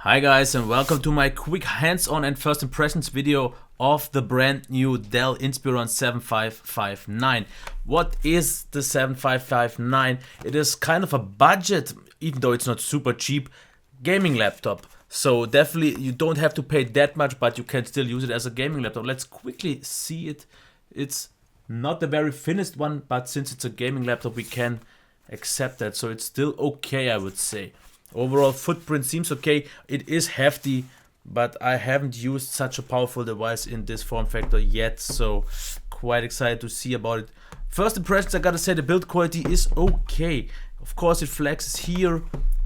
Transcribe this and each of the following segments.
Hi guys, and welcome to my quick hands-on and first impressions video of the brand new Dell Inspiron 7559. What is the 7559? It is kind of a budget, even though it's not super cheap, gaming laptop. So definitely you don't have to pay that much, but you can still use it as a gaming laptop. Let's quickly see it. It's not the very finished one, but since it's a gaming laptop we can accept that. So it's still okay, I would say. Overall footprint seems okay. It is hefty, but I haven't used such a powerful device in this form factor yet, so quite excited to see about it. First impressions, I gotta say the build quality is okay. Of course it flexes here,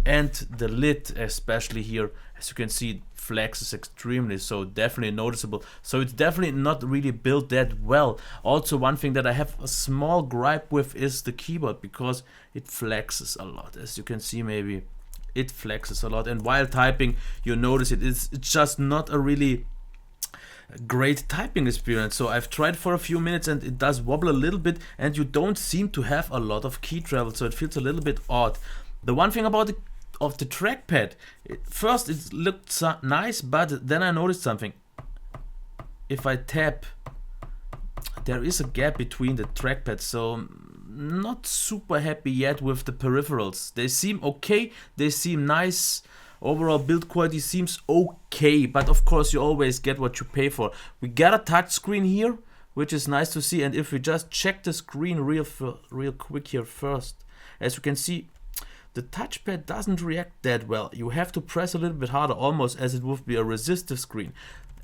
and the lid especially here, as you can see, it flexes extremely, so definitely noticeable. So it's definitely not really built that well. Also, one thing that I have a small gripe with is the keyboard, because it flexes a lot. As you can see, maybe it flexes a lot, and while typing you notice it's just not a really great typing experience. So I've tried for a few minutes and it does wobble a little bit, and you don't seem to have a lot of key travel, so it feels a little bit odd. The one thing about the trackpad, first it looked nice, but then I noticed something. If I tap, there is a gap between the trackpad, so not super happy yet with the peripherals. They seem okay, they seem nice. Overall build quality seems okay, but of course you always get what you pay for. We got a touch screen here, which is nice to see, and if we just check the screen real quick here first, as you can see, the touchpad doesn't react that well. You have to press a little bit harder, almost as it would be a resistive screen.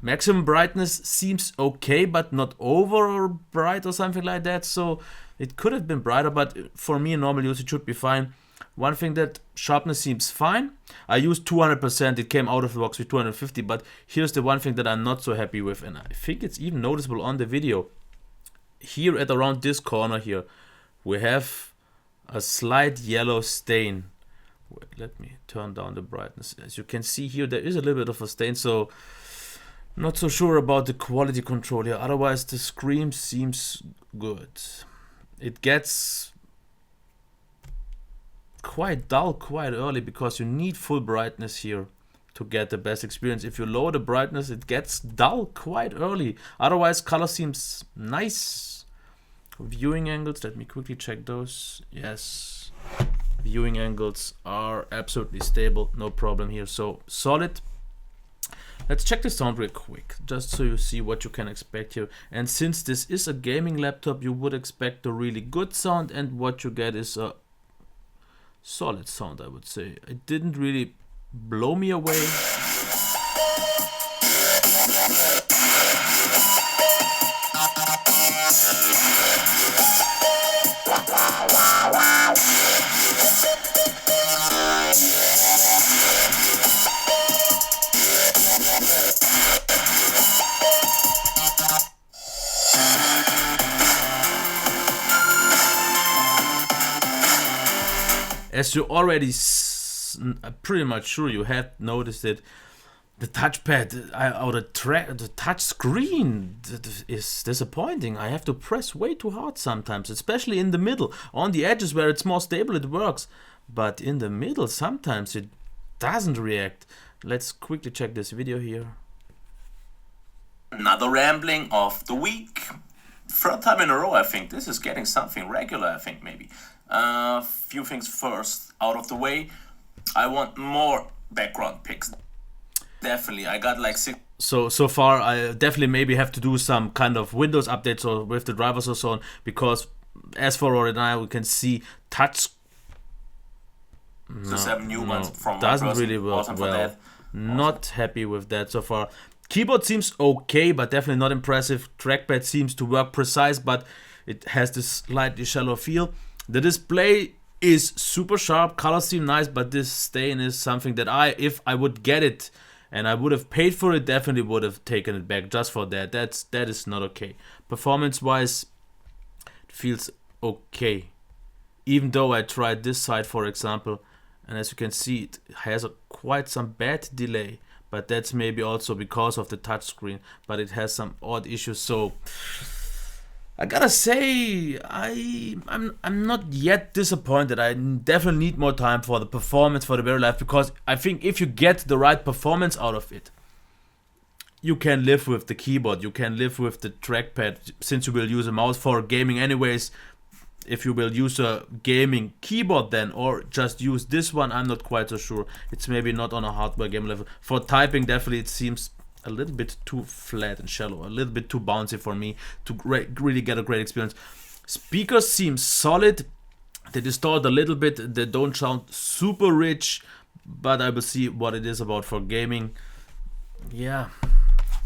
Maximum brightness seems okay, but not over bright or something like that, so it could have been brighter, but for me in normal use it should be fine. One thing, that sharpness seems fine. I used 200%, it came out of the box with 250, but here's the one thing that I'm not so happy with, and I think it's even noticeable on the video. Here at around this corner here, we have a slight yellow stain. Wait, let me turn down the brightness. As you can see here, there is a little bit of a stain, so not so sure about the quality control here. Otherwise the screen seems good. It gets quite dull quite early, because you need full brightness here to get the best experience. If you lower the brightness, it gets dull quite early. Otherwise color seems nice. Viewing angles, let me quickly check those. Yes, viewing angles are absolutely stable, no problem here, so solid. Let's check the sound real quick, just so you see what you can expect here. And since this is a gaming laptop, you would expect a really good sound, and what you get is a solid sound, I would say. It didn't really blow me away. As you already, I'm pretty much sure you had noticed it, the touchpad or the touch screen is disappointing. I have to press way too hard sometimes, especially in the middle. On the edges where it's more stable it works, but in the middle sometimes it doesn't react. Let's quickly check this video here. Another rambling of the week. Third time in a row, I think. This is getting something regular, I think, maybe. Few things first out of the way. I want more background pics. Definitely, I got like 6. So far I definitely maybe have to do some kind of Windows updates or with the drivers or so on, because as for right now we can see touch. Just have new ones from doesn't really work well. Not happy with that so far. Keyboard seems okay, but definitely not impressive. Trackpad seems to work precise, but it has this slightly shallow feel. The display is super sharp, colors seem nice, but this stain is something that if I would get it and I would have paid for it, definitely would have taken it back just for that. That is not okay. Performance wise, it feels okay. Even though I tried this side, for example, and as you can see, it has quite some bad delay, but that's maybe also because of the touchscreen, but it has some odd issues, so I gotta say, I'm not yet disappointed. I definitely need more time for the performance, for the battery life, because I think if you get the right performance out of it, you can live with the keyboard, you can live with the trackpad, since you will use a mouse for gaming anyways. If you will use a gaming keyboard then, or just use this one, I'm not quite so sure. It's maybe not on a hardware game level. For typing, definitely it seems a little bit too flat and shallow, a little bit too bouncy for me to really get a great experience. Speakers seem solid. They distort a little bit. They don't sound super rich, but I will see what it is about for gaming. Yeah,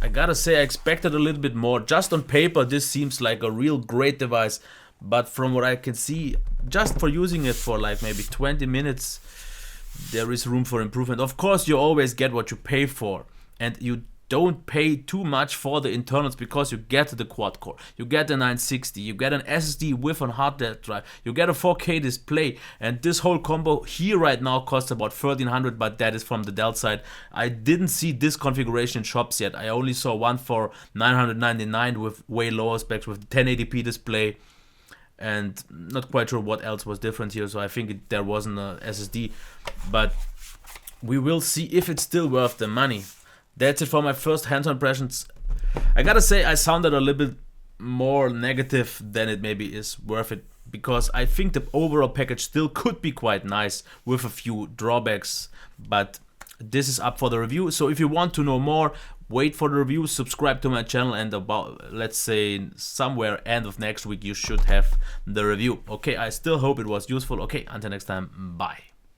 I gotta say I expected a little bit more. Just on paper, this seems like a real great device, but from what I can see, just for using it for like maybe 20 minutes, there is room for improvement. Of course, you always get what you pay for, and you don't pay too much for the internals, because you get the quad-core, you get a 960, you get an SSD with a hard disk drive, you get a 4K display, and this whole combo here right now costs about 1300, but that is from the Dell side. I didn't see this configuration in shops yet. I only saw one for 999 with way lower specs, with 1080p display, and not quite sure what else was different here, so I think there wasn't a SSD, but we will see if it's still worth the money. That's it for my first hands-on impressions. I gotta say I sounded a little bit more negative than it maybe is worth it, because I think the overall package still could be quite nice with a few drawbacks, but this is up for the review. So if you want to know more, wait for the review, subscribe to my channel, and about, let's say, somewhere end of next week you should have the review. Okay, I still hope it was useful. Okay, until next time, bye.